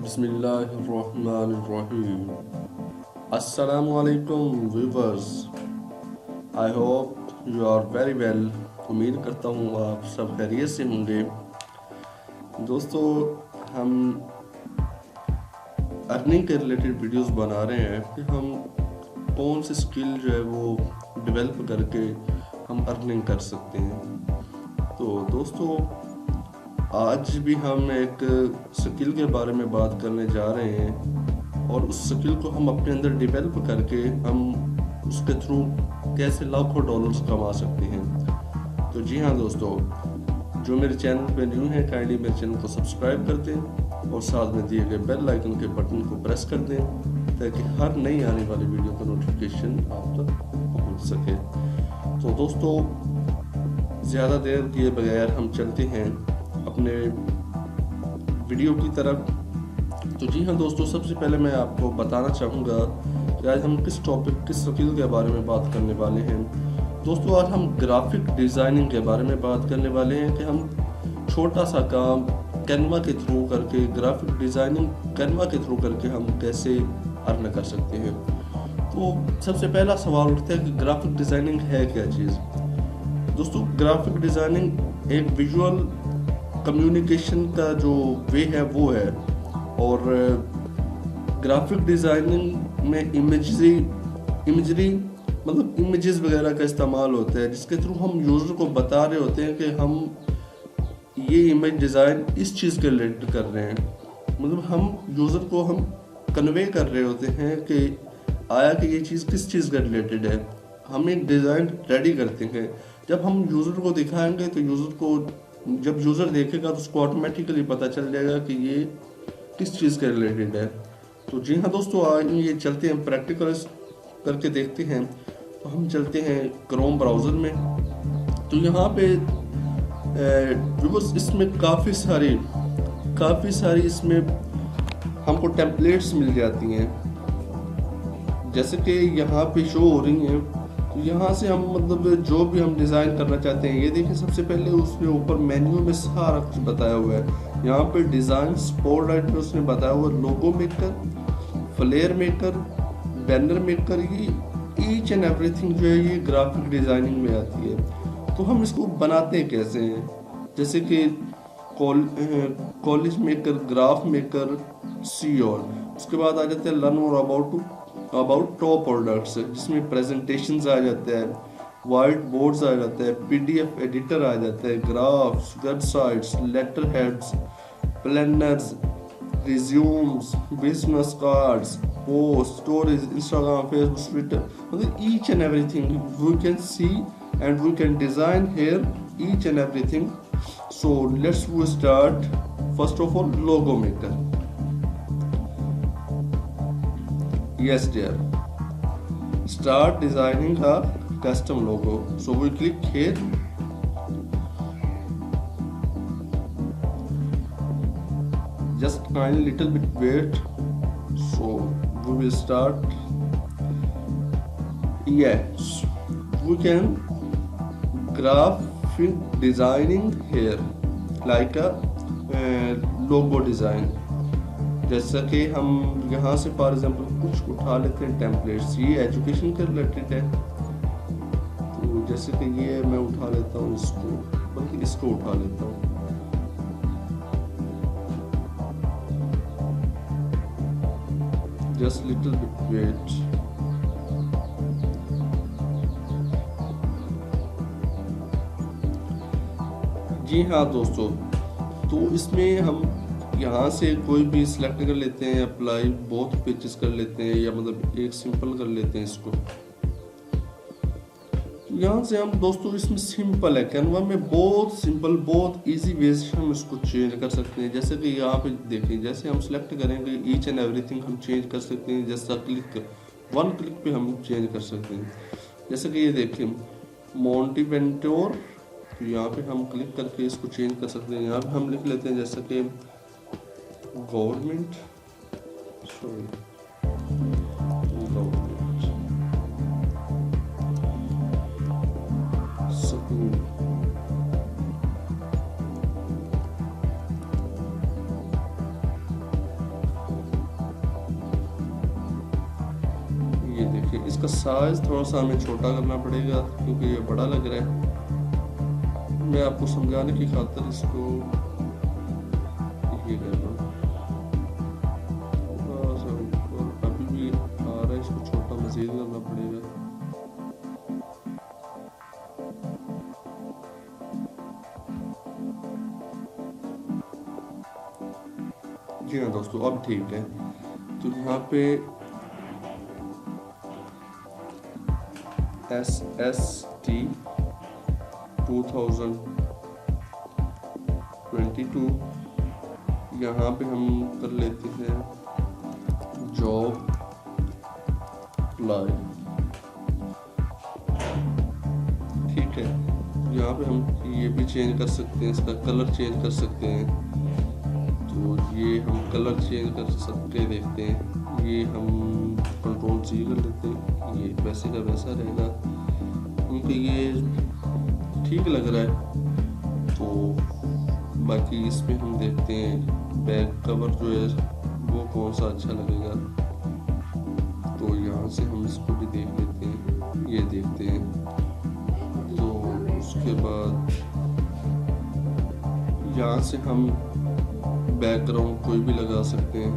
बिस्मिल्लाहिर्रहमानिर्रहीम। अस्सलामुअलैकुम viewers, I hope you are very well. उम्मीद करता हूँ आप सब खैरियत से होंगे। दोस्तों, हम अर्निंग के रिलेटेड वीडियोस बना रहे हैं कि हम कौन सी स्किल जो है वो डेवलप करके हम अर्निंग कर सकते हैं। तो दोस्तों, आज भी हम एक स्किल के बारे में बात करने जा रहे हैं और उस स्किल को हम अपने अंदर डेवलप करके हम उसके थ्रू कैसे लाखों डॉलर्स कमा सकते हैं। तो जी हाँ दोस्तों, जो मेरे चैनल पे न्यू है काइंडली मेरे चैनल को सब्सक्राइब कर दें और साथ में दिए गए बेल आइकन के बटन को प्रेस कर दें ताकि हर नई आने वाली वीडियो का नोटिफिकेशन आप तक पहुंच सके। तो दोस्तों, ज़्यादा देर किए बगैर हम चलते हैं अपने वीडियो की तरफ। तो जी हाँ दोस्तों, सबसे पहले मैं आपको बताना चाहूँगा कि आज हम किस स्किल के बारे में बात करने वाले हैं। दोस्तों, आज हम ग्राफिक डिज़ाइनिंग के बारे में बात करने वाले हैं कि हम छोटा सा काम कैनवा के थ्रू करके, ग्राफिक डिज़ाइनिंग कैनवा के थ्रू करके हम कैसे अर्न कर सकते हैं। तो सबसे पहला सवाल उठता है कि ग्राफिक डिज़ाइनिंग है क्या चीज़। दोस्तों, ग्राफिक डिज़ाइनिंग एक विजुअल कम्युनिकेशन का जो वे है वो है, और ग्राफिक डिज़ाइनिंग में इमेजरी मतलब इमेजेस वगैरह का इस्तेमाल होता है, जिसके थ्रू हम यूज़र को बता रहे होते हैं कि हम ये इमेज डिज़ाइन इस चीज़ के रिलेटेड कर रहे हैं। मतलब हम यूज़र को हम कन्वे कर रहे होते हैं कि आया कि ये चीज़ किस चीज़ का रिलेटेड है। हम एक डिज़ाइन रेडी करते हैं, जब हम यूज़र को दिखाएंगे तो जब यूज़र देखेगा तो उसको ऑटोमेटिकली पता चल जाएगा कि ये किस चीज़ के रिलेटेड है। तो जी हाँ दोस्तों, आज ये चलते हैं प्रैक्टिकल करके देखते हैं। तो हम चलते हैं क्रोम ब्राउज़र में। तो यहाँ पे इसमें काफ़ी सारी इसमें हमको टेम्पलेट्स मिल जाती हैं, जैसे कि यहाँ पे शो हो रही हैं। तो यहाँ से हम मतलब जो भी हम डिज़ाइन करना चाहते हैं, ये देखिए सबसे पहले उसमें ऊपर मेन्यू में सारा कुछ बताया हुआ है। यहाँ पे डिज़ाइन स्पॉट लाइट में उसने बताया हुआ logo maker, flyer maker, banner maker, ये ईच एंड एवरीथिंग जो है ये ग्राफिक डिज़ाइनिंग में आती है। तो हम इसको बनाते कैसे हैं, जैसे कि college maker, graph maker, see all. उसके बाद आ जाते हैं learn more about top products, जिसमें प्रेजेंटेशंस आ जाते हैं, वाइट बोर्ड्स आ जाते हैं, पीडीएफ एडिटर आ जाते हैं, graphs, websites, letter heads, planners, resumes, business cards, post, stories, Instagram, Facebook, Twitter, मतलब each and everything we can see and we can design here each and everything. So let's start first of all logo maker. Yes dear, start designing a custom logo. So we click here. Just a little bit wait. So we will start. Yes, we can graphic designing here like a logo design। जैसा कि हम यहाँ से for example कुछ उठा लेते हैं templates, ये एजुकेशन के रिलेटेड है। तो जैसे कि ये मैं उठा लेता हूँ इसको, बल्कि इसको उठा लेता हूँ। Just little bit wait. जी हाँ दोस्तों, तो इसमें हम यहाँ से कोई भी सिलेक्ट कर लेते हैं, अप्लाई बोथ पेजेस कर लेते हैं, या मतलब एक सिंपल कर लेते हैं इसको। तो यहाँ से हम दोस्तों, इसमें सिंपल है, कैनवा में बहुत सिंपल, बहुत इजी वे से हम इसको चेंज कर सकते हैं। जैसे कि यहाँ पे देखिए, जैसे हम सिलेक्ट करेंगे ईच एंड एवरीथिंग हम चेंज कर सकते हैं। जैसा वन क्लिक पे हम चेंज कर सकते हैं। जैसे कि ये देखिए मोंटी वेंटोर, तो यहाँ पे हम क्लिक करके इसको चेंज कर सकते हैं। यहाँ पे हम लिख लेते हैं जैसे कि गवर्नमेंट स्कूल। इसका साइज थोड़ा सा हमें छोटा करना पड़ेगा क्योंकि ये बड़ा लग रहा है। मैं आपको समझाने की खातिर इसको ये कर रहा हूँ। थोड़ा सा ऊपर अभी भी आ रहा है, इसको छोटा मजीद करना पड़ेगा। जी हाँ दोस्तों, अब ठीक है। तो यहाँ पे SST 2022 यहाँ पे हम कर लेते हैं जॉब अप्लाई। ठीक है, यहाँ पे हम ये भी चेंज कर सकते हैं, इसका कलर चेंज कर सकते हैं। तो ये हम कलर चेंज कर सकते देखते हैं। ये हम Ctrl+G कर लेते हैं, ये वैसे का वैसा रहेगा क्योंकि ये ठीक लग रहा है। तो बाकी इसमें हम देखते हैं बैक कवर जो है वो कौन सा अच्छा लगेगा। तो यहाँ से हम इसको भी देख लेते हैं, ये देखते हैं। तो उसके बाद यहाँ से हम बैकग्राउंड कोई भी लगा सकते हैं,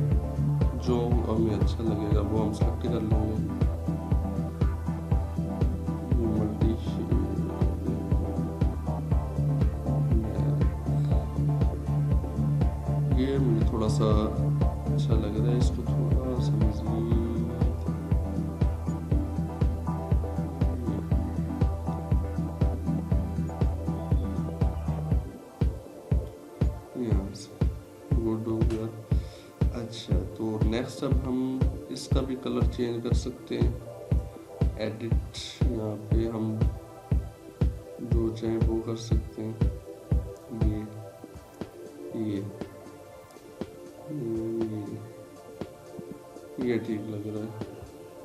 जो हमें अच्छा लगेगा वो हम सेलेक्ट कर लेंगे। मल्टी ये मुझे थोड़ा सा अच्छा लग रहा है, इसको थोड़ा सा मज़ीद गुड हो गया। अच्छा, तो नेक्स्ट अब हम इसका भी कलर चेंज कर सकते हैं। एडिट, यहाँ पे हम जो चाहे वो कर सकते हैं। ये ठीक लग रहा है,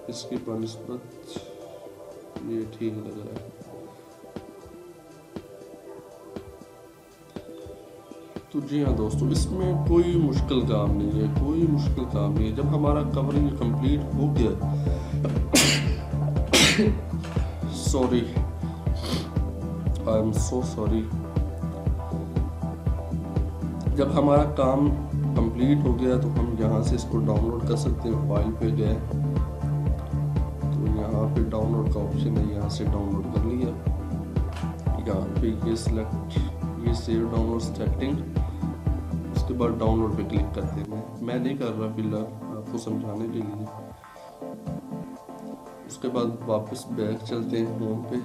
इसकी बनिस्बत ये ठीक लग रहा है। तो जी हाँ दोस्तों, इसमें कोई मुश्किल काम नहीं है, कोई मुश्किल काम नहीं है। जब हमारा कवरिंग कंप्लीट हो गया sorry, I am so sorry. जब हमारा काम कंप्लीट हो गया तो हम यहाँ से इसको डाउनलोड कर सकते हैं। फाइल पे गए तो यहाँ पे डाउनलोड का ऑप्शन है, यहाँ से डाउनलोड कर लिया। यहाँ पे ये सिलेक्ट, ये सेव डाउनलोड सेटिंग, उसके बाद डाउनलोड पे क्लिक करते हैं। मैं नहीं कर रहा फिलहाल, आपको समझाने के लिए। उसके बाद वापस बैक चलते हैं होम पे।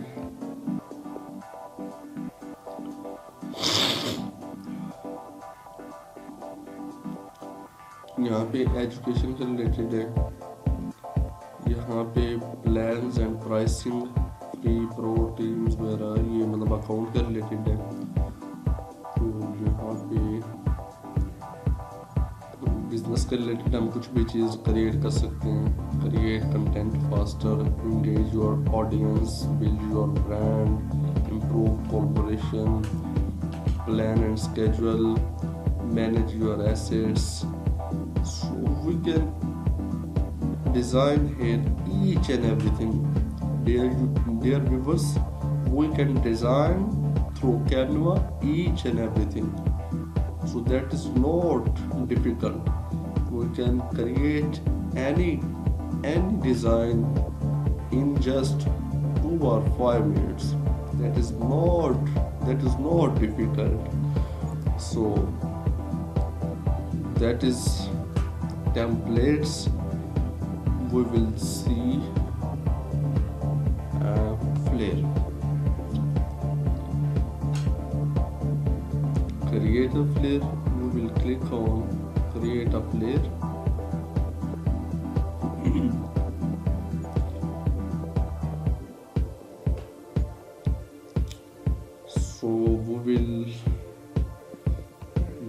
यहाँ पे एजुकेशन के रिलेटेड है, यहाँ पे plans and pricing, free pro teams वगैरह, ये मतलब अकाउंट के रिलेटेड है। तो यहाँ पे बिजनेस के रिलेटेड हम कुछ भी चीज़ क्रिएट कर सकते हैं। Create content faster, engage your audience, build your brand, improve collaboration, plan and schedule, manage your assets. So we can design here each and everything. Dear viewers, we can design through Canva each and everything. So that is not difficult. We can create any design in just 2 or 5 minutes. That is not difficult. So that is templates. We will see a flare. Create a flare. We will click on create a flare. So we will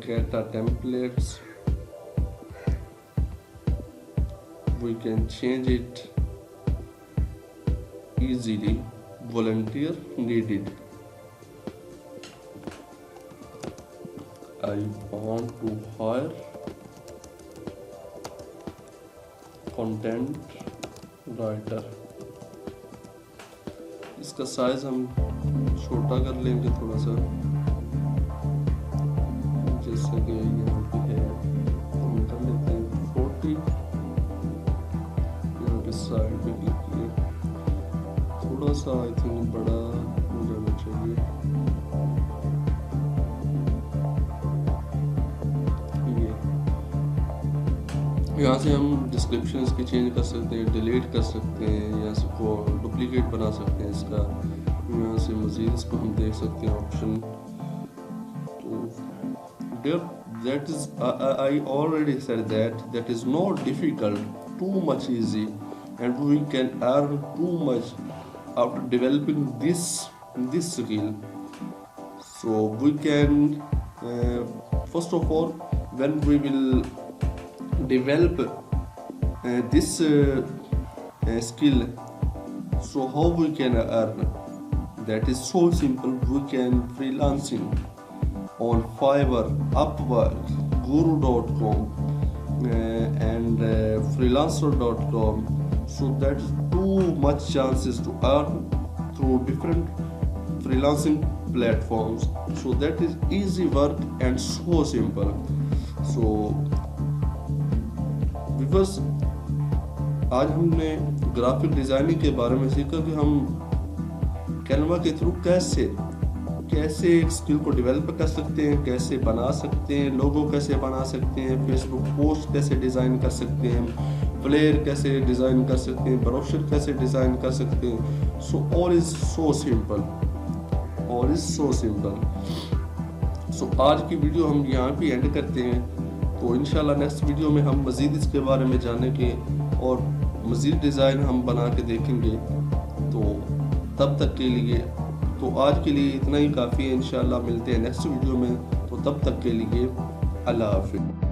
get a templates. We can change it easily. Volunteer needed. I want to hire content writer. इसका size हम छोटा कर लेंगे थोड़ा सा, जैसे कि यहाँ पे है हम कर लेते हैं 40। यहाँ पे साइड पे क्लिक किए, थोड़ा सा आई थिंक बड़ा हो जाना चाहिए। यहाँ से हम डिस्क्रिप्शन इसकी चेंज कर सकते हैं, डिलीट कर सकते हैं, यहाँ से को डुप्लीकेट बना सकते हैं इसका। यहाँ से मज़ीद इसको हम देख सकते हैं ऑप्शन। तो that is I already said that is not difficult, too much easy, and we can earn too much after developing this skill. So we can first of all, when we will develop this skill, so how we can earn? That is so simple. We can freelancing on Fiverr, Upwork, Guru.com and freelancer.com. So that's too much chances to earn through different freelancing platforms. So that is easy work and so simple. So because आज हमने graphic designing के बारे में सीखा कि हम Canva के through कैसे एक स्किल को डेवलप कर सकते हैं, कैसे बना सकते हैं, लोगो कैसे बना सकते हैं, फेसबुक पोस्ट कैसे डिज़ाइन कर सकते हैं, फ्लेयर कैसे डिज़ाइन कर सकते हैं, ब्रोशर कैसे डिज़ाइन कर सकते हैं। So all is so simple. So आज की वीडियो हम यहाँ पे एंड करते हैं। तो इंशाल्लाह नेक्स्ट वीडियो में हम मज़ीद इसके बारे में जानेंगे और मज़ीद डिज़ाइन हम बना के देखेंगे। तो तब तक के लिए, तो आज के लिए इतना ही काफ़ी है। इंशाल्लाह मिलते हैं नेक्स्ट वीडियो में। तो तब तक के लिए अल्लाह हाफ़िज़।